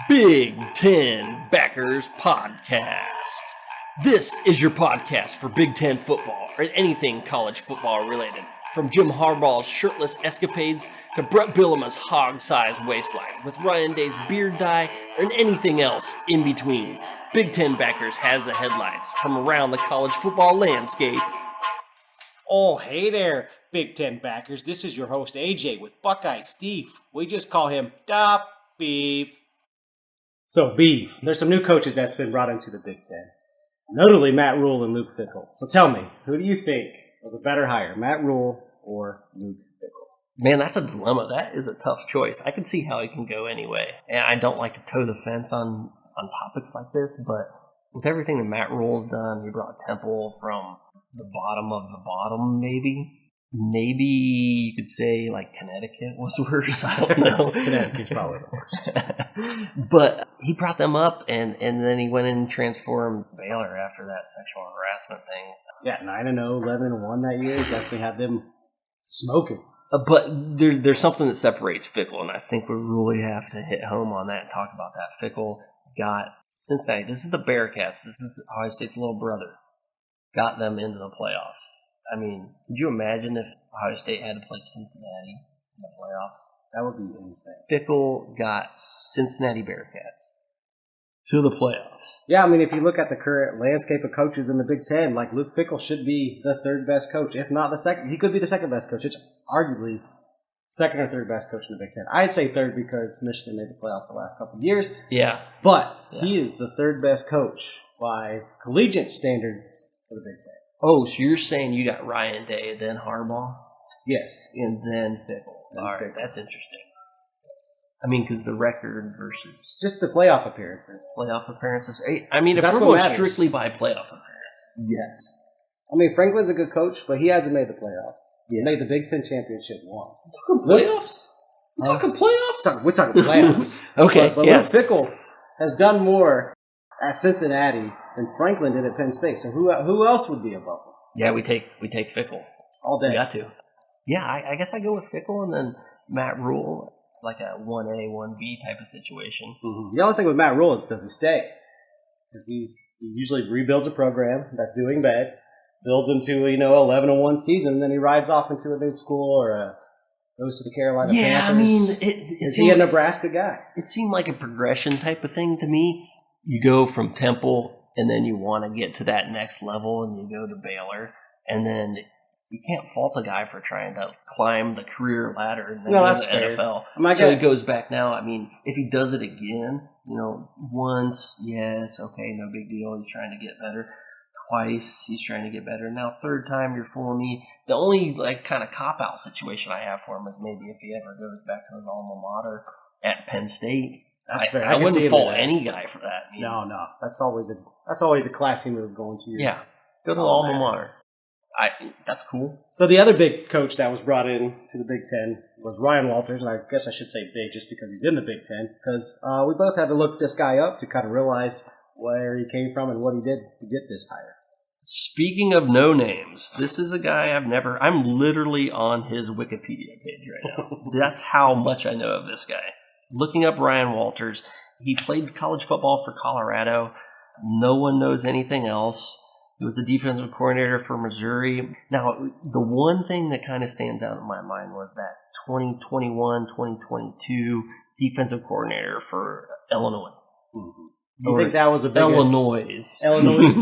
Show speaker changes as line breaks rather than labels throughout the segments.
Big Ten Backers Podcast. This is your podcast for Big Ten football or anything college football related. From Jim Harbaugh's shirtless escapades to Brett Bielema's hog-sized waistline with Ryan Day's beard dye and anything else in between. Big Ten Backers has the headlines from around the college football landscape.
Oh, hey there, Big Ten Backers. This is your host, AJ, with Buckeye Steve. We just call him Da Beef.
So, Beef, there's some new coaches that's been brought into the Big Ten. Notably, Matt Rule and Luke Fickell. So tell me, who do you think was a better hire, Matt Rule or Luke Fickell?
Man, that's a dilemma. That is a tough choice. I can see how it can go anyway. And I don't like to toe the fence on topics like this, but with everything that Matt Rule has done, he brought Temple from the bottom of the bottom, maybe. Maybe you could say, like, Connecticut was worse. I don't know.
Connecticut's probably the worst.
But he brought them up, and then he went and transformed Baylor after that sexual harassment thing.
Yeah, 9-0, 11-1 that year. Definitely had them smoking.
But there's something that separates Fickell, and I think we really have to hit home on that and talk about that. Fickell got Cincinnati. This is the Bearcats. This is Ohio State's little brother. Got them into the playoffs. I mean, could you imagine if Ohio State had to play Cincinnati in the playoffs?
That would be insane.
Fickell got Cincinnati Bearcats to the playoffs.
Yeah, I mean, if you look at the current landscape of coaches in the Big Ten, like Luke Fickell should be the third best coach, if not the second. He could be the second best coach. It's arguably second or third best coach in the Big Ten. I'd say third because Michigan made the playoffs the last couple of years.
Yeah.
But he is the third best coach by collegiate standards for the Big Ten.
Oh, so you're saying you got Ryan Day, then Harbaugh?
Yes.
And then Fickell. All right, that's interesting. I mean, because the record versus
just the playoff appearances.
Playoff appearances. I mean, if
that's
we're
what
going
matters.
strictly by playoff appearances, yes.
I mean, Franklin's a good coach, but he hasn't made the playoffs. He made the Big Ten championship once.
Playoffs? We're talking playoffs?
We're talking playoffs.
Okay,
but Luke Fickell has done more at Cincinnati than Franklin did at Penn State. So who else would be above him?
Yeah, we take Fickell
all day.
We got to. Yeah, I guess I go with Fickell and then Matt Rule. It's like a 1A, 1B type of situation.
Mm-hmm. The only thing with Matt Rule is does he stay? Because he usually rebuilds a program that's doing bad, builds into 11-1 season, and then he rides off into a new school or goes to the Carolina Panthers.
Yeah, I mean,
is he a Nebraska guy?
It seemed like a progression type of thing to me. You go from Temple, and then you want to get to that next level, and you go to Baylor, and then you can't fault a guy for trying to climb the career ladder and then go to the NFL. So he goes back now. I mean, if he does it again, once, yes, okay, no big deal. He's trying to get better. Twice, he's trying to get better. Now, third time, you're fooling me. The only kind of cop-out situation I have for him is maybe if he ever goes back to his alma mater at Penn State.
That's fair.
I wouldn't fault any guy for that.
No. That's always a classy move going to your
go to the alma mater. That's cool.
So the other big coach that was brought in to the Big Ten was Ryan Walters, and I guess I should say big just because he's in the Big Ten, because we both had to look this guy up to kind of realize where he came from and what he did to get this hire.
Speaking of no names, this is a guy I'm literally on his Wikipedia page right now. That's how much I know of this guy. Looking up Ryan Walters, he played college football for Colorado. No one knows anything else. He was the defensive coordinator for Missouri. Now, the one thing that kind of stands out in my mind was that 2021-2022 defensive coordinator for Illinois.
Mm-hmm. Do you think that was a big
Illinois.
Illinois.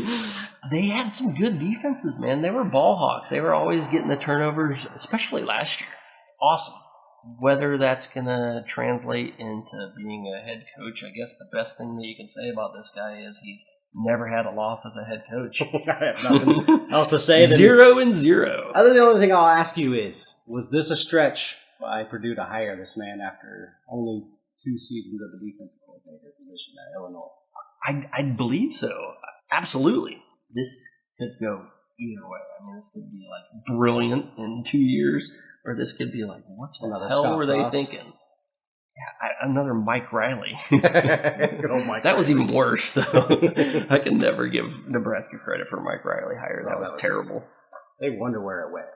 They had some good defenses, man. They were ball hawks. They were always getting the turnovers, especially last year. Awesome. Whether that's going to translate into being a head coach, I guess the best thing that you can say about this guy is he's never had a loss as a head coach.
I have nothing else to say.
0-0.
I think the only thing I'll ask you is, was this a stretch by Purdue to hire this man after only 2 seasons of the defensive coordinator position at Illinois?
I believe so. Absolutely. This could go either way. I mean, this could be like brilliant in 2 years, or this could be like, what the hell were they thinking? Yeah, another Mike Riley. That was even worse, though. I can never give Nebraska credit for Mike Riley hire. That was terrible.
They wonder where it went.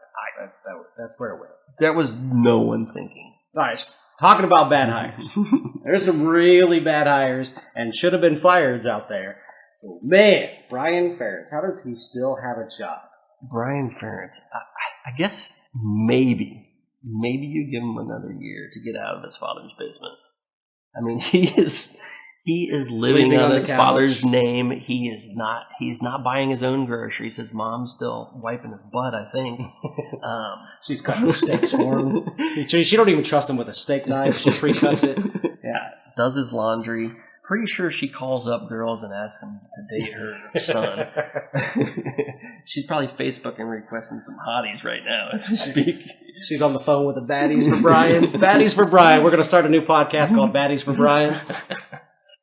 That's where it went.
That was no one thinking.
All right, Talking about bad hires. There's some really bad hires and should have been fireds out there. So, man, Brian Ferentz, how does he still have a job?
Brian Ferentz, I guess maybe you give him another year to get out of his father's basement. I mean, he is living
Sleeping
on
on
his
the couch.
father's name. He's not buying his own groceries. His mom's still wiping his butt, I think.
She's cutting the steaks for him. She don't even trust him with a steak knife. She pre-cuts it. Yeah.
Does his laundry. Pretty sure she calls up girls and asks them to date her son. She's probably Facebooking requesting some hotties right now as we speak.
She's on the phone with the Baddies for Brian. Baddies for Brian. We're going to start a new podcast called Baddies for Brian.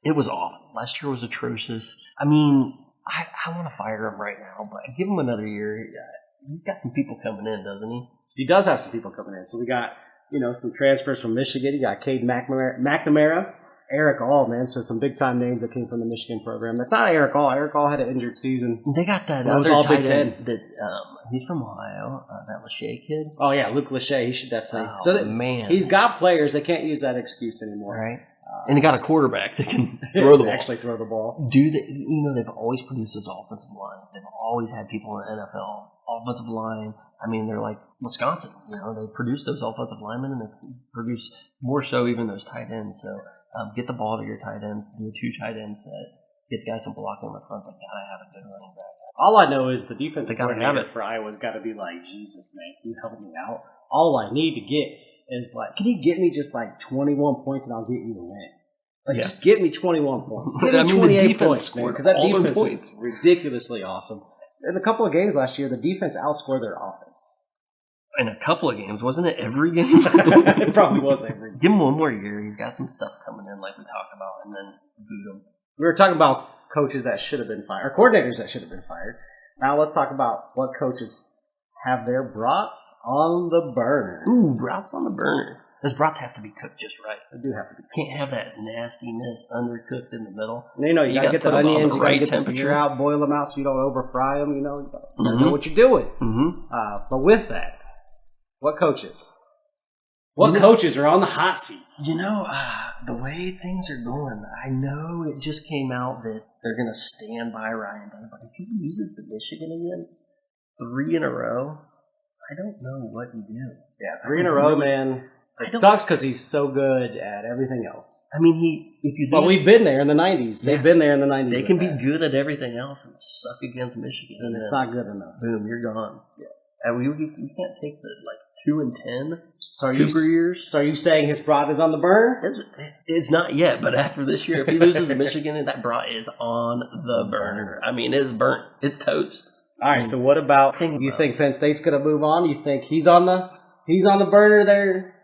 It was awful. Last year was atrocious. I mean, I want to fire him right now, but give him another year. He's got some people coming in, doesn't he?
He does have some people coming in. So we got, some transfers from Michigan. You got Cade McNamara, Eric All, man. So some big-time names that came from the Michigan program. That's not Eric All. Eric All had an injured season.
They got that
Well, it was
other
all
tight
Big Ten.
end that he's from Ohio, that Lachey kid.
Oh, yeah, Luke Lachey. He should definitely.
Oh, man.
He's got players. They can't use that excuse anymore.
Right. And they got a quarterback that can throw the ball.
Actually throw the ball.
They've always produced this offensive line. They've always had people in the NFL. Offensive line, I mean, they're like Wisconsin. They produce those offensive linemen, and they produce more so even those tight ends. So get the ball to your tight ends, do a 2 tight end set, get guys some blocking in the front. They gotta have a good running back.
All I know is the defensive
gotta have
coordinator for Iowa's got to be like, Jesus, man, can you help me out? All I need to get is can you get me just 21 points and I'll get you the win? Just get me 21 points. Get me 28 points, man, because that defense is ridiculously awesome. In a couple of games last year, the defense outscored their offense.
In a couple of games, wasn't it every game?
It probably was every game.
Give him one more year. He's got some stuff coming in, like we talked about, and then boot him.
We were talking about coaches that should have been fired, or coordinators that should have been fired. Now let's talk about what coaches have their brats on the burner.
Ooh, brats on the burner. Those brats have to be cooked just right.
They do have to be.
Can't have that nastiness undercooked in the middle.
You gotta get the
put 'em on
onions, you gotta
right
get the
temperature.
beer out, boil them out so you don't over fry them. You gotta
Mhm.
know what you're doing.
Mm-hmm.
But with that, what coaches? What coaches are on the hot seat?
The way things are going, I know it just came out that they're going to stand by Ryan Day, but if he loses to Michigan again, 3 in a row, I don't know what you do.
Yeah, 3 in a row, man. It sucks because he's so good at everything else.
I mean,
But we've been there in the 90s. They've been there in the 90s.
They can be good at everything else and suck against Michigan.
And it's not good enough.
Boom, you're gone. Yeah. And you can't take the 2 and 10
So
Cooper years.
So are you saying his brat is on the burner?
It's not yet, but after this year, if he loses to Michigan, that brat is on the burner. I mean, it's burnt. It's toast.
All right. So what about you? Think Penn State's going to move on? You think he's on the burner there?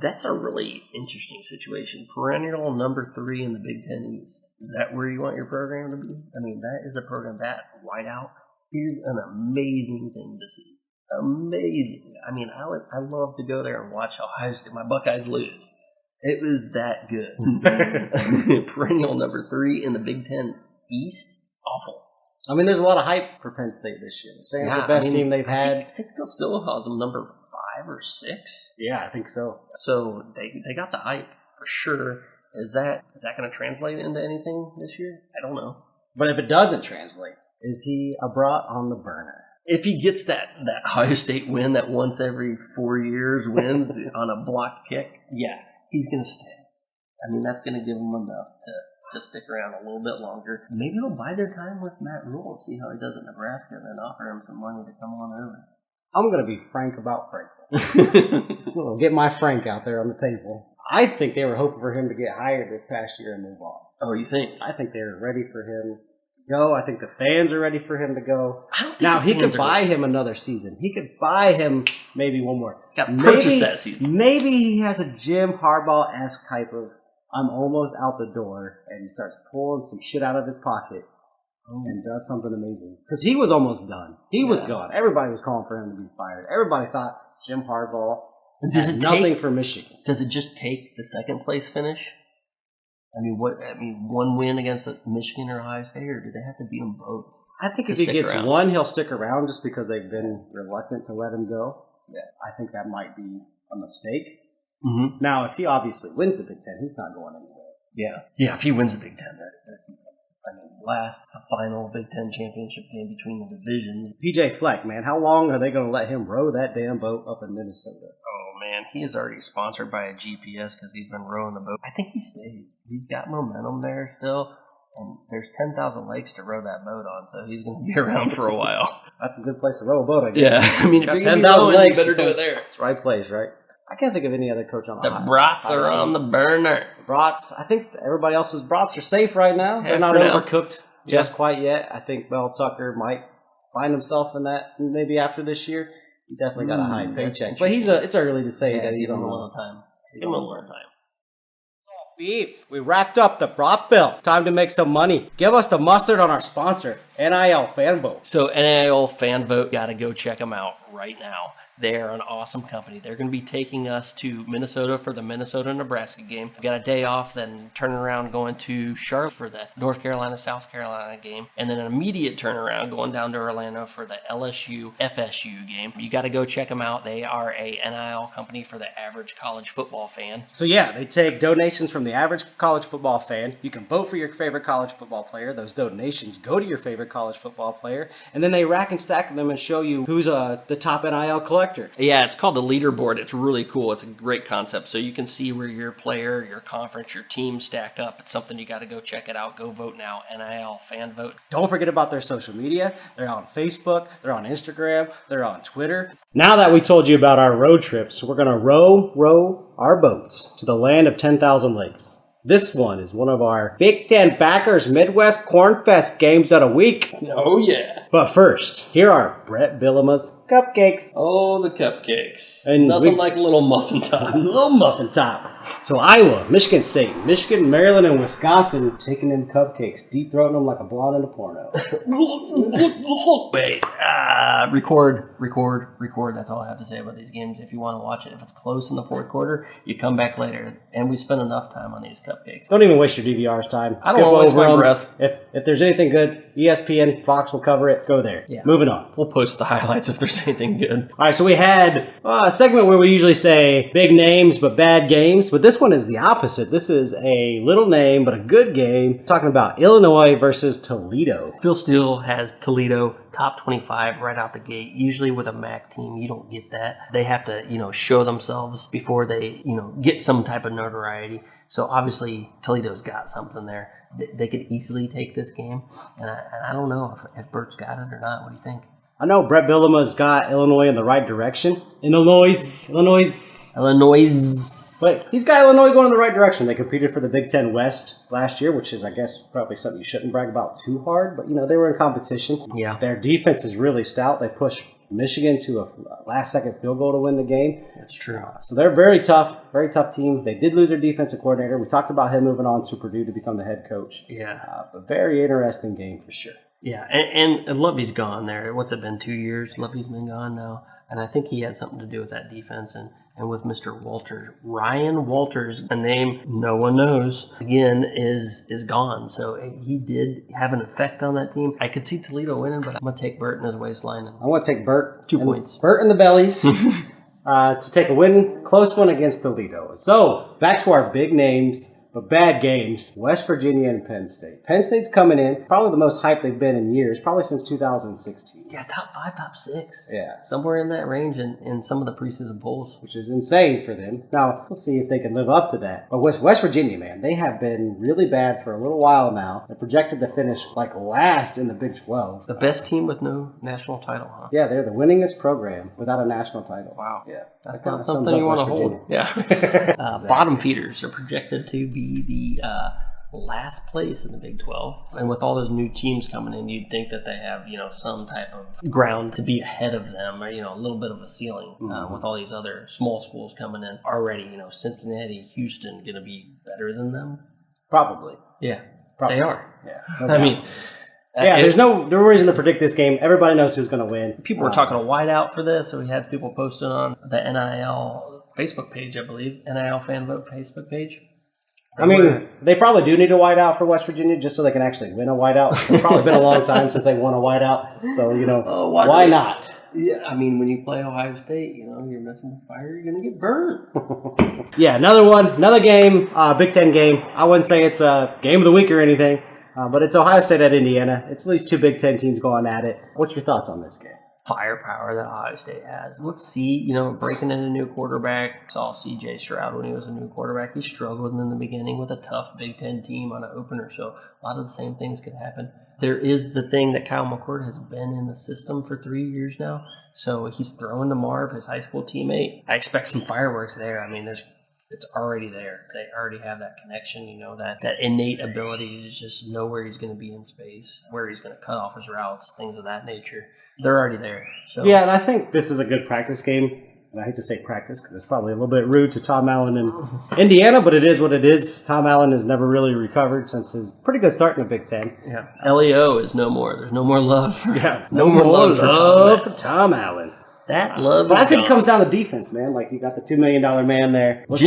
That's a really interesting situation. Perennial number 3 in the Big Ten East. Is that where you want your program to be? I mean, that is a program that whiteout is an amazing thing to see. Amazing. I mean, I love to go there and watch Ohio State, my Buckeyes lose. It was that good. Perennial number 3 in the Big Ten East. Awful.
I mean, there's a lot of hype for Penn State this year. Saying it's the best team they've had.
I think they'll still have them number 5 or 6.
Yeah, I think so.
So they got the hype for sure. Is that going to translate into anything this year? I don't know.
But if it doesn't translate, is he a brat on the burner?
If he gets that Ohio State win, that once every 4 years win on a block kick, yeah, he's going to stay. I mean, that's going to give him enough to stick around a little bit longer. Maybe he'll bide their time with Matt Rule, see how he does at Nebraska, and then offer him some money to come on over.
I'm going to be frank about Frank. We'll get my Frank out there on the table. I think they were hoping for him to get hired this past year and move on.
Oh, you think?
I think they're ready for him to go. I think the fans are ready for him to go.
I don't think
Now,
the
he
fans
could
are
buy
ready.
him another season. He could buy him maybe one more.
Got to purchase that season.
Maybe he has a Jim Harbaugh-esque type of, I'm almost out the door, and he starts pulling some shit out of his pocket and does something amazing. Because he was almost done. He was gone. Everybody was calling for him to be fired. Everybody thought Jim Harbaugh
Does
had
it
nothing
take-
for Michigan.
Does it just take the second place finish? I mean, one win against Michigan or Ohio State, or do they have to beat them both?
I think
to
if he
stick
gets
around?
one, he'll stick around just because they've been reluctant to let him go.
Yeah.
I think that might be a mistake.
Mm-hmm.
Now, if he obviously wins the Big Ten, he's not going anywhere.
Yeah. If he wins the Big Ten, last a final Big Ten championship game between the divisions.
PJ Fleck, man, how long are they going to let him row that damn boat up in Minnesota?
Oh man, he is already sponsored by a GPS because he's been rowing the boat. I think he stays. He's got momentum there still. And there's 10,000 lakes to row that boat on, so he's going to be around for a while.
That's a good place to row a boat, I guess.
Yeah, I mean, if
Got
you're going to
10,000
be rowing, you
lakes,
better do it there.
It's the right place, right? I can't think of any other coach on
The brats are on the burner.
Brats, I think everybody else's brats are safe right now. They're not overcooked just quite yet. I think Mel Tucker might find himself in that maybe after this year. He definitely got a high paycheck. But it's early to say that he's on a little time.
Give him a little time.
Beef. We racked up the prop bill. Time to make some money. Give us the mustard on our sponsor, NIL Fan Vote.
So NIL Fan Vote, got to go check them out right now. They're an awesome company. They're going to be taking us to Minnesota for the Minnesota-Nebraska game. We got a day off, then turning around going to Charlotte for the North Carolina-South Carolina game, and then an immediate turnaround going down to Orlando for the LSU-FSU game. You got to go check them out. They are a NIL company for the average college football fan.
So yeah, they take donations from the average college football fan. You can vote for your favorite college football player. Those donations go to your favorite college football player, and then they rack and stack them and show you who's the top NIL collector.
Yeah, it's called the leaderboard. It's really cool. It's a great concept. So you can see where your player, your conference, your team stack up. It's something you got to go check it out. Go vote now. NIL Fan Vote.
Don't forget about their social media. They're on Facebook. They're on Instagram. They're on Twitter.
Now that we told you about our road trips, we're going to row our boats to the land of 10,000 lakes. This one is one of our Big Ten Backers Midwest Cornfest games of the week.
Oh, yeah.
But first, here are Brett Bielema's cupcakes.
Oh, the cupcakes.
And
nothing like a little muffin top.
A little muffin top. So Iowa, Michigan State, Michigan, Maryland, and Wisconsin taking them cupcakes, deep throating them like a blonde in a porno.
Wait. Record. That's all I have to say about these games. If you want to watch it, if it's close in the fourth quarter, you come back later. And we spend enough time on these cupcakes.
Don't even waste your DVR's time.
I don't want to waste my breath.
If there's anything good, ESPN, Fox will cover it. Go there.
Yeah.
Moving on.
We'll post the highlights if there's anything good.
All right, so we had a segment where we usually say big names but bad games, but this one is the opposite. This is a little name but a good game. Talking about Illinois versus Toledo.
Phil Steele has Toledo top 25 right out the gate. Usually with a MAC team, you don't get that. They have to, show themselves before they, get some type of notoriety. So obviously Toledo's got something there. They could easily take this game, and I don't know if Bert's got it or not. What do you think?
I know Brett Bielema's got Illinois in the right direction. Illinois. But he's got Illinois going in the right direction. They competed for the Big Ten West last year, which is, I guess, probably something you shouldn't brag about too hard. But, they were in competition.
Yeah.
Their defense is really stout. They pushed Michigan to a last-second field goal to win the game.
That's true.
So they're very tough team. They did lose their defensive coordinator. We talked about him moving on to Purdue to become the head coach.
Yeah.
But very interesting game for sure.
Yeah, and Lovey's gone there. What's it been, 2 years? Lovey's been gone now. And I think he had something to do with that defense and with Mr. Walters. Ryan Walters, a name no one knows, again, is gone. So he did have an effect on that team. I could see Toledo winning, but I'm going to take Bert in his waistline.
I want to take Bert.
2 points.
Bert in the bellies to take a close one against Toledo. So, back to our big names. But bad games, West Virginia and Penn State. Penn State's coming in, probably the most hyped they've been in years, probably since 2016.
Yeah, top 5, top 6.
Yeah.
Somewhere in that range in some of the preseason polls.
Which is insane for them. Now, we'll see if they can live up to that. But West Virginia, man, they have been really bad for a little while now. They're projected to finish last in the Big 12.
The best team with no national title, huh?
Yeah, they're the winningest program without a national title.
Wow.
Yeah.
That's not something you want to hold. Yeah. Exactly. Bottom feeders are projected to be the last place in the Big 12. And with all those new teams coming in, you'd think that they have, some type of ground to be ahead of them or, a little bit of a ceiling with all these other small schools coming in already. Cincinnati, Houston going to be better than them?
Probably.
Yeah.
Probably.
They are.
Yeah.
I mean...
there's no reason to predict this game. Everybody knows who's going to win.
People were talking a whiteout for this, so we had people posting on the NIL Facebook page, I believe. NIL Fan Vote Facebook page.
They probably do need a whiteout for West Virginia just so they can actually win a whiteout. It's probably been a long time since they won a whiteout. So, why not?
Yeah, I mean, when you play Ohio State, you're messing with fire, you're going to get burned.
Yeah, another game, Big Ten game. I wouldn't say it's a game of the week or anything, but it's Ohio State at Indiana. It's at least two Big Ten teams going at it. What's your thoughts on this game?
Firepower that Ohio State has. Let's see, breaking in a new quarterback. Saw C.J. Stroud when he was a new quarterback. He struggled in the beginning with a tough Big Ten team on an opener, so a lot of the same things could happen. There is the thing that Kyle McCord has been in the system for 3 years now, so he's throwing to Marv, his high school teammate. I expect some fireworks there. I mean, it's already there. They already have that connection, that innate ability to just know where he's going to be in space, where he's going to cut off his routes, things of that nature. They're already there. So
yeah, and I think this is a good practice game. And I hate to say practice because it's probably a little bit rude to Tom Allen in Indiana, but it is what it is. Tom Allen has never really recovered since his pretty good start in the Big Ten.
Yeah, LEO is no more. There's no more love.
No more love for Tom Allen.
That love.
But I think it cocomes down to defense, man. Like, you got the $2 million man there. What's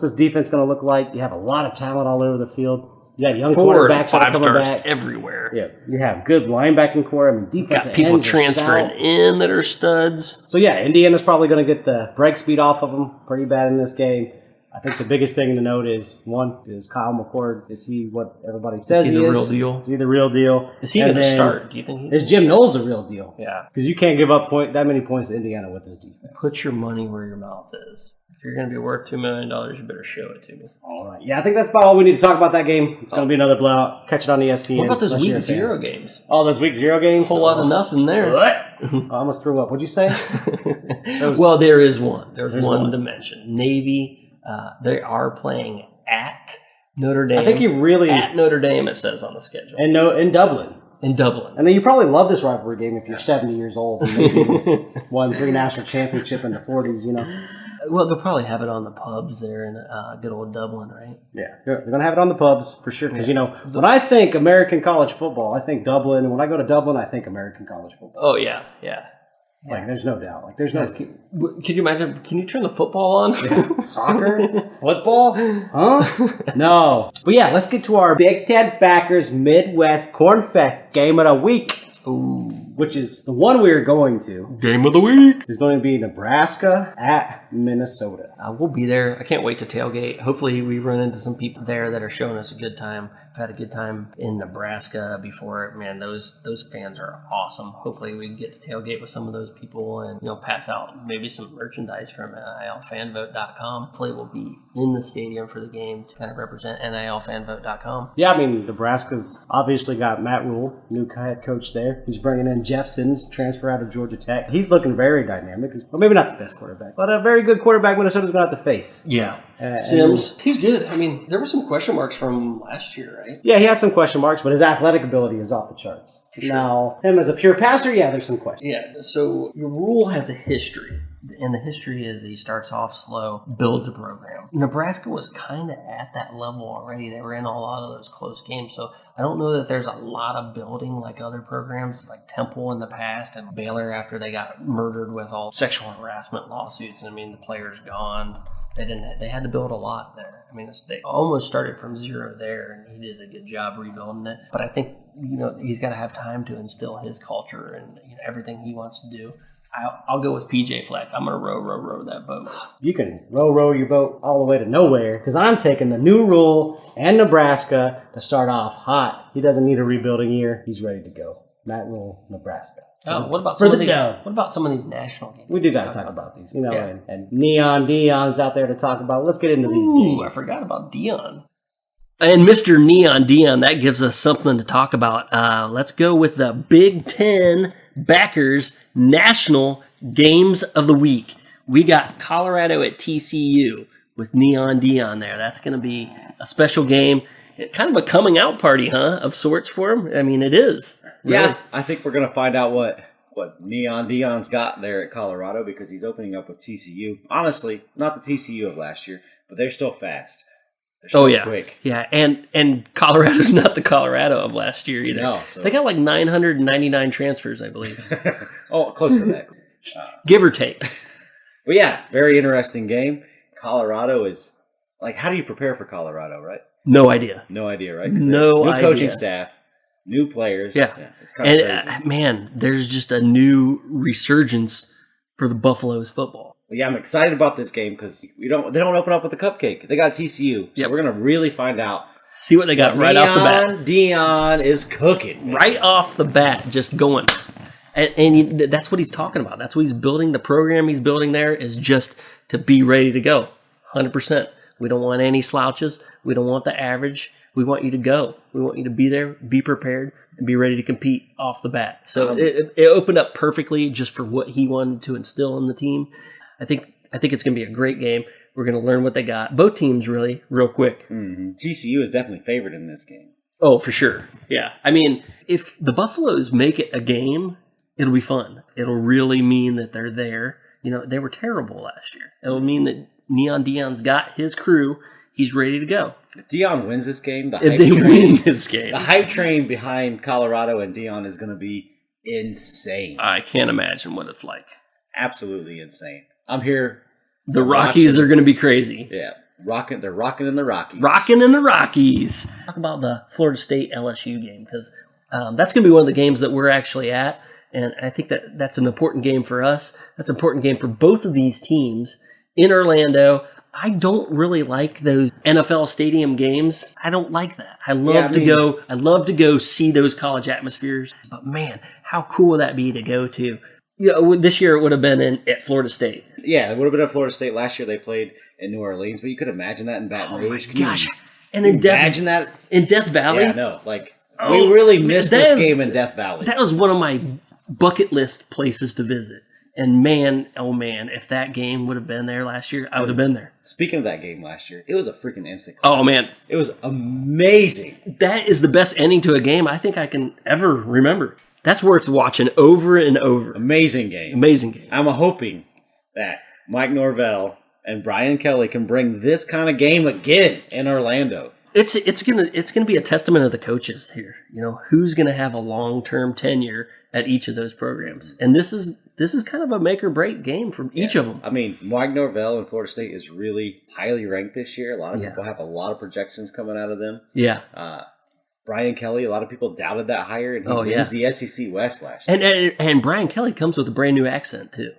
this defense going to look like? You have a lot of talent all over the field. You got young quarterbacks that are coming back
everywhere.
Yeah, you have good linebacking core. I mean, defensive
got people
ends
transferring in that are studs.
So yeah, Indiana's probably going to get the break speed off of them pretty bad in this game. I think the biggest thing to note is, one, is Kyle McCord. Is he what everybody says he is?
Is he the real deal?
Is he the real deal?
Is he going to start? Do you think?
Is Jim Knowles the real deal?
Yeah.
Because you can't give up that many points to Indiana with his defense.
Put your money where your mouth is. If you're going to be worth $2 million, you better show it to me.
All right. Yeah, I think that's about all we need to talk about that game. It's going to be another blowout. Catch it on ESPN.
What about those week 0 games?
Oh, those week 0 games?
A whole lot of nothing there.
What? I almost threw up. What'd you say?
Well, there is one. There's one to mention. Navy, they are playing at Notre Dame.
I think you really...
At Notre Dame, it says on the schedule.
In Dublin.
In Dublin.
I mean, you probably love this rivalry game if you're 70 years old and maybe won 3 national championships in the 40s,
Well, they'll probably have it on the pubs there in good old Dublin, right?
Yeah, they're going to have it on the pubs for sure. Because, when I think American college football, I think Dublin. And when I go to Dublin, I think American college football.
Oh, yeah, yeah.
Like, there's no doubt. Like, there's no...
Could you imagine? Can you turn the football on?
Yeah. Soccer? Football? Huh? No. But yeah, let's get to our Big Ten Backers Midwest Corn Fest game of the week.
Ooh.
Which is the one we are going to.
Game of the week.
Is going to be Nebraska at Minnesota.
We'll be there. I can't wait to tailgate. Hopefully we run into some people there that are showing us a good time. I've had a good time in Nebraska before. Man, those fans are awesome. Hopefully we can get to tailgate with some of those people and pass out maybe some merchandise from NILFanvote.com. Hopefully we'll be in the stadium for the game to kind of represent NILFanvote.com.
Yeah, I mean, Nebraska's obviously got Matt Rule, new head coach there. He's bringing in Jeff Sims, transfer out of Georgia Tech. He's looking very dynamic. Well, maybe not the best quarterback, but a very good quarterback Minnesota's going to have to face.
Yeah. Sims, he's good. I mean, there were some question marks from last year, right?
Yeah, he had some question marks, but his athletic ability is off the charts. Sure. Now, him as a pure passer, yeah, there's some questions.
Yeah, so your Rule has a history. And the history is he starts off slow, builds a program. Nebraska was kind of at that level already. They were in a lot of those close games. So I don't know that there's a lot of building like other programs like Temple in the past and Baylor after they got murdered with all sexual harassment lawsuits. I mean, the players gone. They had to build a lot there. I mean, they almost started from zero there, and he did a good job rebuilding it. But I think, he's got to have time to instill his culture and everything he wants to do. I'll go with PJ Fleck. I'm going to row that boat.
You can row your boat all the way to nowhere because I'm taking the new Rule and Nebraska to start off hot. He doesn't need a rebuilding year. He's ready to go. Matt Rule, Nebraska.
What about some of these national games?
We do got to talk about these, and Neon Dion's out there to talk about. Let's get into these games.
I forgot about Dion. And Mr. Neon Dion, that gives us something to talk about. Let's go with the Big Ten Backers National Games of the Week. We got Colorado at TCU with Neon Dion there. That's going to be a special game. Kind of a coming out party, of sorts for him. I mean, it is. Really.
Yeah, I think we're going to find out what Neon Dion's got there at Colorado because he's opening up with TCU. Honestly, not the TCU of last year, but they're still fast. They're still quick.
Yeah, and Colorado's not the Colorado of last year either.
No, so.
They got like 999 transfers, I believe.
Oh, close to that.
Give or take.
Well, yeah, very interesting game. Colorado is, how do you prepare for Colorado, right?
No idea.
No idea, right?
No
new
idea.
Coaching staff, new players.
Yeah.
It's kind of
And
crazy.
man, there's just a new resurgence for the Buffaloes football.
Yeah, I'm excited about this game because they don't open up with a cupcake. They got TCU, so
Yep.
we're gonna really find out.
See what they got right off the bat.
Dion is cooking. Man.
Right off the bat, just going. And that's what he's talking about. That's what he's building. The program he's building there is just to be ready to go. 100%. We don't want any slouches. We don't want the average. We want you to go. We want you to be there, be prepared, and be ready to compete off the bat. So it opened up perfectly just for what he wanted to instill in the team. I think it's going to be a great game. We're going to learn what they got. Both teams really, real quick.
Mm-hmm. TCU is definitely favored in this game.
Oh, for sure. Yeah. I mean, if the Buffaloes make it a game, it'll be fun. It'll really mean that they're there. You know, they were terrible last year. It'll mean that Neon Dion's got his crew. He's ready to go.
If Dion wins this game,
If they win this game,
the hype train behind Colorado and Dion is going to be insane.
I can't imagine what it's like.
Absolutely insane. I'm here.
The Rockies are going to be crazy.
Yeah, rocking. They're rocking in the Rockies.
Rocking in the Rockies. Talk about the Florida State LSU game because that's going to be one of the games that we're actually at, and I think that's an important game for us. That's an important game for both of these teams in Orlando. I don't really like those NFL stadium games. I don't like that. I love to go see those college atmospheres. But man, how cool would that be to go to? You know, this year it would have been at Florida State.
Yeah, it would have been at Florida State. Last year they played in New Orleans, but you could imagine that in Baton
Oh
Rouge.
my
Can you
gosh! And in
imagine that?
in Death Valley.
Yeah, no, like
Oh,
we really missed
that
this
is-
game in Death Valley.
That was one of my bucket list places to visit. And man, oh man, if that game would have been there last year, I would have been there.
Speaking of that game last year, it was a freaking instant.
Oh man,
It was amazing.
that is the best ending to a game I think I can ever remember. That's worth watching over and over.
Amazing game.
Amazing game.
I'm hoping that Mike Norvell and Brian Kelly can bring this kind of game again in Orlando.
It's gonna be a testament of the coaches here. You know, who's gonna have a long-term tenure at each of those programs, and this is kind of a make or break game for each of them.
I mean, Mike Norvell in Florida State is really highly ranked this year. A lot of
Yeah.
people have a lot of projections coming out of them.
Yeah,
Brian Kelly, a lot of people doubted that hire, and he
Oh,
wins the SEC West last year.
and Brian Kelly comes with a brand new accent too.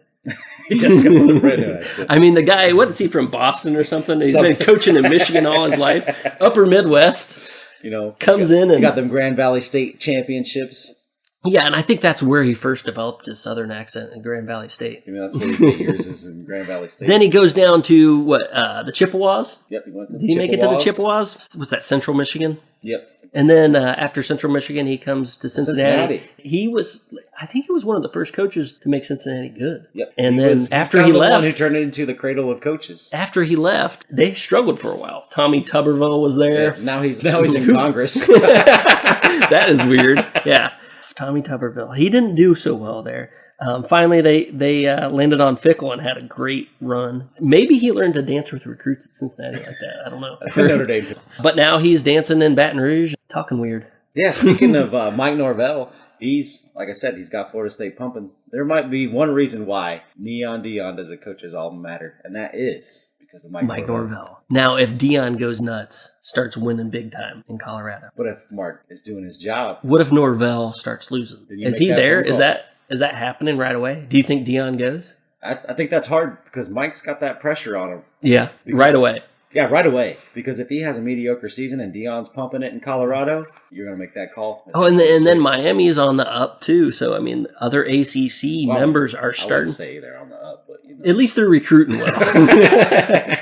He does come with a brand new accent.
I mean, the guy, wasn't he from Boston or something? He's been coaching in Michigan all his life, upper Midwest.
You know,
Comes
he got,
in and-
he got them Grand Valley State championships.
Yeah, and I think that's where he first developed his Southern accent in Grand Valley State.
I mean, that's what he years is in Grand Valley State.
Then he goes down to the Chippewas.
Yep, he went to
Did he make it to the Chippewas? Was that Central Michigan?
Yep.
And then after Central Michigan, he comes to Cincinnati.
Cincinnati.
I think he was one of the first coaches to make Cincinnati good.
Yep.
And
He's
after
kind
he
of the
left,
one who turned it into the cradle of coaches.
after he left, they struggled for a while. Tommy Tuberville was there.
Yeah, now he's in Congress.
That is weird. Yeah. Tommy Tuberville. He didn't do so well there. Finally, they landed on Fickle and had a great run. Maybe he learned to dance with recruits at Cincinnati like that. I don't know.
Notre Dame.
But now he's dancing in Baton Rouge, talking weird.
Yeah, speaking of Mike Norvell, he's, like I said, he's got Florida State pumping. There might be one reason why Neon Dion doesn't coach his alma mater, and that is because of Mike
Norvell. Now, if Dion goes nuts, starts winning big time in Colorado,
What if Mark is doing his job?
what if Norvell starts losing?
Then you
Is
make
he
that
there?
phone
Is
call.
that happening right away? Do you think Dion goes?
I think that's hard because Mike's got that pressure on him.
Yeah,
Because-
right away.
Yeah, right away. Because if he has a mediocre season and Dion's pumping it in Colorado, you're going to make that call.
Oh, and then Miami is on the up too. So I mean, other ACC
Well,
members are
I
starting.
wouldn't say they're on the up, but you know.
At least they're recruiting well.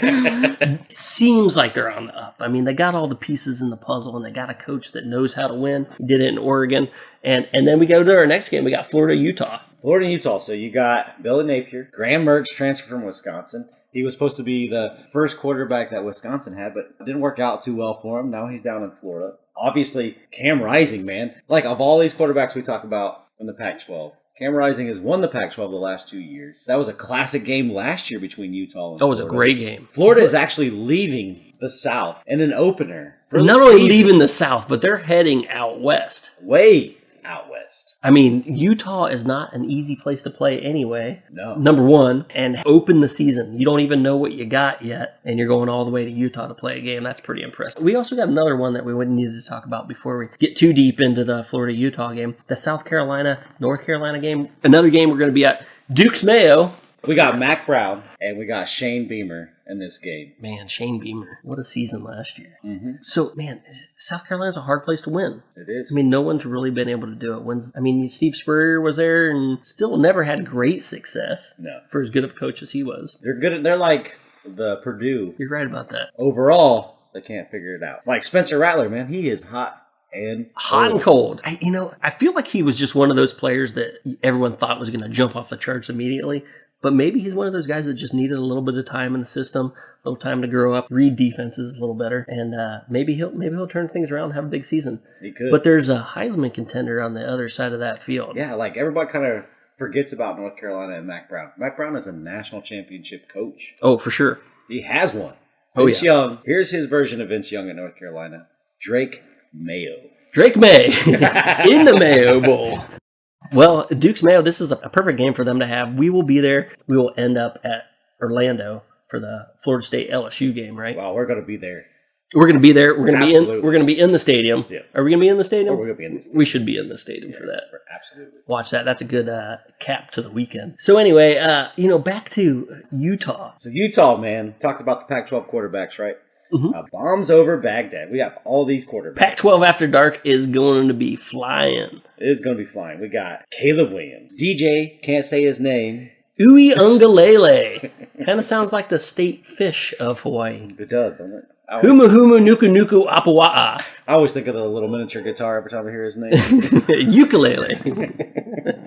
It seems like they're on the up. I mean, they got all the pieces in the puzzle, and they got a coach that knows how to win. He did it in Oregon, and then we go to our next game. We got Florida, Utah.
Florida and Utah. So you got Billy Napier, Graham Mertz transferred from Wisconsin. He was supposed to be the first quarterback that Wisconsin had, but it didn't work out too well for him. Now he's down in Florida. Obviously, Cam Rising, man. Like, of all these quarterbacks we talk about in the Pac-12, Cam Rising has won the Pac-12 the last 2 years. That was a classic game last year between Utah and
That was a
Florida.
great game.
Florida is actually leaving the South in an opener. for the
Not only
season.
leaving the South, but they're heading out west.
Way out west.
I mean, Utah is not an easy place to play anyway.
No.
Number one, and open the season. You don't even know what you got yet, and you're going all the way to Utah to play a game. That's pretty impressive. We also got another one that we wouldn't need to talk about before we get too deep into the Florida-Utah game. The South Carolina-North Carolina game. Another game we're going to be at Duke's Mayo.
We got Mac Brown and we got Shane Beamer in this game.
Man, Shane Beamer. What a season last year.
Mm-hmm.
So, man, South Carolina's a hard place to win.
It is.
I mean, no one's really been able to do it. Steve Spurrier was there and still never had great success
No.
for as good of a coach as he was.
They're good. They're like the Purdue.
You're right about that.
Overall, they can't figure it out. Like Spencer Rattler, man, he is hot and
Cold. I feel like he was just one of those players that everyone thought was going to jump off the charts immediately. But maybe he's one of those guys that just needed a little bit of time in the system, a little time to grow up, read defenses a little better, and maybe he'll turn things around and have a big season.
He could.
But there's a Heisman contender on the other side of that field.
Yeah, like everybody kind of forgets about North Carolina and Mac Brown. Mac Brown is a national championship coach.
Oh, for sure.
He has one.
Oh,
Vince
yeah.
Young. Here's his version of Vince Young at North Carolina. Drake Mayo.
Drake May in the Mayo Bowl. Well, Duke's Mayo, this is a perfect game for them to have. We will be there. We will end up at Orlando for the Florida State LSU game, right?
Wow, we're going to be there.
We're going to be there. We're going to be in.
Absolutely.
We're going to be in the stadium.
Yeah.
Are we going to be in the stadium?
Or we're going to be in this.
We should be in the stadium for that.
Absolutely.
Watch that. That's a good cap to the weekend. So anyway, back to Utah.
So Utah, man, talked about the Pac-12 quarterbacks, right?
Mhm.
Bombs over Baghdad. We have all these quarterbacks.
Pac-12 After Dark is going to be flying.
It's going to be flying. We got Caleb Williams. DJ, can't say his name.
Ui Ungalele. Kind of sounds like the state fish of Hawaii.
It does, doesn't it?
Humu Humu Nuku Nuku Apua'a.
I always think of the little miniature guitar every time I hear his name.
Ukulele.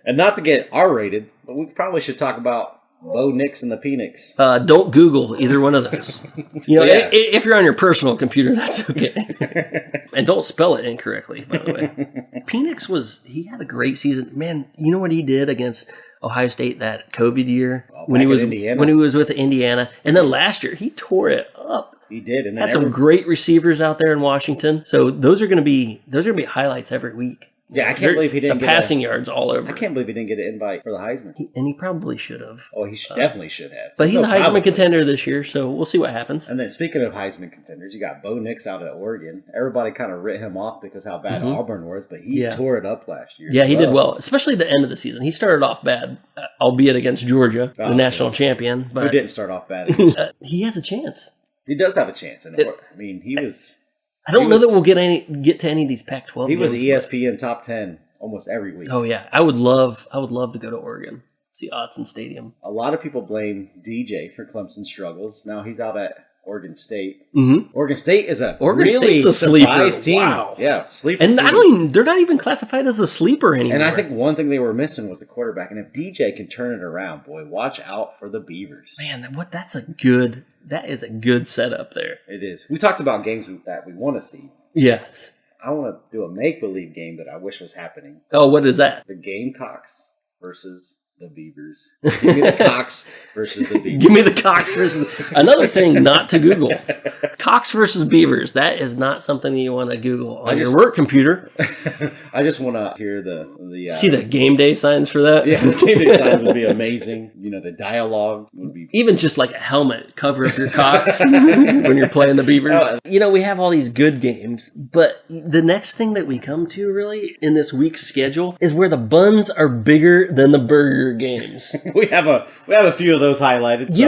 And not to get R-rated, but we probably should talk about Bo Nix and the Penix.
Don't Google either one of those.
Yeah.
If you're on your personal computer, that's okay. And don't spell it incorrectly, by the way. Penix he had a great season. Man, you know what he did against Ohio State that COVID year when he was with Indiana, and then last year he tore it up.
He did, and
had some great receivers out there in Washington. So those are going to be highlights every week.
Yeah, I can't believe he didn't
get passing yards all over.
I can't believe he didn't get an invite for the Heisman.
And he probably should have.
Oh, he definitely should have.
But he's a Heisman contender this year, so we'll see what happens.
And then speaking of Heisman contenders, you got Bo Nix out at Oregon. Everybody kind of writ him off because how bad Auburn was, but he tore it up last year.
Yeah, he did well, especially the end of the season. He started off bad, albeit against Georgia, the national champion. But
who didn't start off bad?
He has a chance.
He does have a chance. And he was.
I don't know that we'll get to any of these Pac-12
He was
games,
ESPN top 10 almost every week.
Oh yeah, I would love to go to Oregon, see Autzen Stadium.
A lot of people blame DJ for Clemson's struggles. Now he's out at Oregon State.
Mm-hmm.
Oregon State is a
State's a
surprise
sleeper
team.
Wow.
Yeah, sleeper.
And
team.
they're not even classified as a sleeper anymore.
And I think one thing they were missing was the quarterback. And if DJ can turn it around, boy, watch out for the Beavers.
Man, that is a good setup there.
It is. We talked about games that we want to see.
Yes.
I want to do a make-believe game that I wish was happening.
Oh, what is that?
The Gamecocks versus the Beavers. Give me the Cox versus the Beavers.
Give me the Cox versus... Another thing not to Google. Cox versus Beavers. That is not something you want to Google on your work computer.
I just want to hear the
see the game day signs for that?
Yeah, the game day signs would be amazing. The dialogue would be...
Even just like a helmet, cover up your Cox when you're playing the Beavers. We have all these good games, but the next thing that we come to really in this week's schedule is where the buns are bigger than the burger games.
we have a few of those highlighted.
You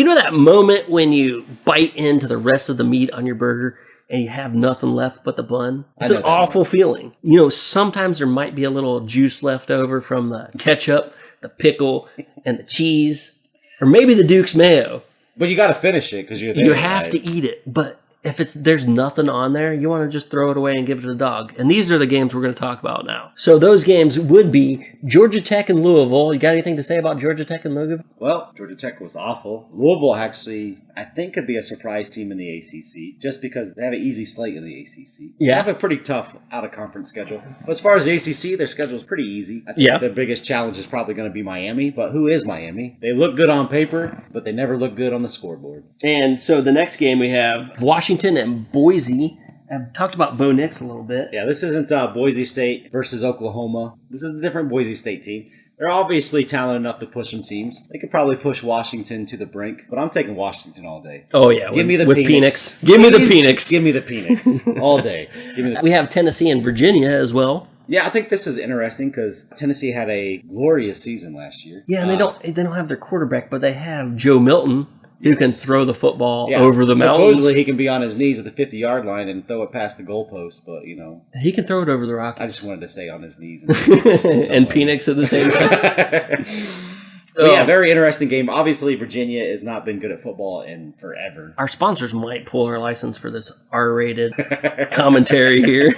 know that moment when you bite into the rest of the meat on your burger and you have nothing left but the bun? It's an awful feeling. Sometimes there might be a little juice left over from the ketchup, the pickle, and the cheese, or maybe the Duke's mayo.
But you got to finish it because you're there.
You have to eat it, but if there's nothing on there, you want to just throw it away and give it to the dog. And these are the games we're going to talk about now. So those games would be Georgia Tech and Louisville. You got anything to say about Georgia Tech and Louisville?
Well, Georgia Tech was awful. Louisville actually, I think, could be a surprise team in the ACC just because they have an easy slate in the ACC.
Yeah.
They have a pretty tough out-of-conference schedule. But as far as the ACC, their schedule is pretty easy. I think the biggest challenge is probably going to be Miami. But who is Miami? They look good on paper, but they never look good on the scoreboard.
And so the next game we have Washington and Boise I've talked about Bo Nix a little bit.
Yeah, this isn't Boise State versus Oklahoma. This is a different Boise State team. They're obviously talented enough to push some teams. They could probably push Washington to the brink, but I'm taking Washington all day.
Oh, yeah.
Give me the
with
Phoenix.
Give me the
Please
Phoenix.
Give me the Phoenix all day. Give me the
We have Tennessee and Virginia as well.
Yeah, I think this is interesting because Tennessee had a glorious season last year.
Yeah, and they don't have their quarterback, but they have Joe Milton, who can throw the football over the mountains.
Supposedly he can be on his knees at the 50-yard line and throw it past the goalpost, but,
He can throw it over the Rockies.
I just wanted to say on his knees.
And Phoenix at the same time.
But yeah, very interesting game. Obviously, Virginia has not been good at football in forever.
Our sponsors might pull our license for this R-rated commentary here.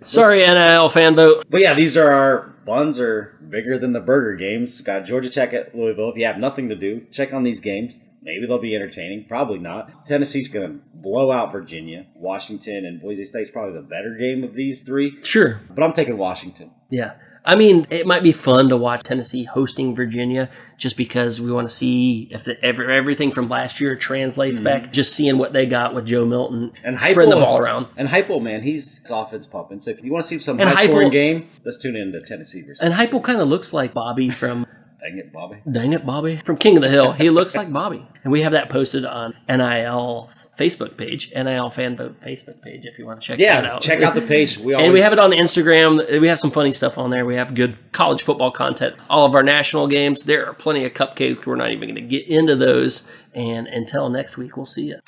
Sorry, NIL fan vote.
But yeah, these are our buns are bigger than the burger games. We've got Georgia Tech at Louisville. If you have nothing to do, check on these games. Maybe they'll be entertaining. Probably not. Tennessee's going to blow out Virginia. Washington and Boise State's probably the better game of these three.
Sure.
But I'm taking Washington.
Yeah. I mean, it might be fun to watch Tennessee hosting Virginia just because we want to see if everything from last year translates back. Just seeing what they got with Joe Milton
And
spreading the ball around.
And Heupel, man, he's offense pumping. So if you want to see some
And
high-scoring
Heupel-
game, let's tune in to Tennessee versus.
And Heupel kind of looks like Bobby from...
Dang it, Bobby.
From King of the Hill. He looks like Bobby. And we have that posted on NIL's Facebook page, NIL Fan Vote Facebook page, if you want to check that out.
Check out the page.
And we have it on Instagram. We have some funny stuff on there. We have good college football content. All of our national games. There are plenty of cupcakes. We're not even going to get into those. And until next week, we'll see you.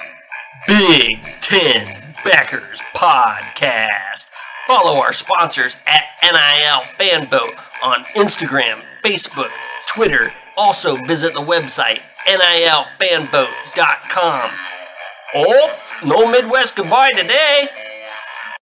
Big Ten Backers Podcast. Follow our sponsors at NIL Fan Vote on Instagram, Facebook, Twitter. Also visit the website, nilfanvote.com. Oh, no Midwest goodbye today.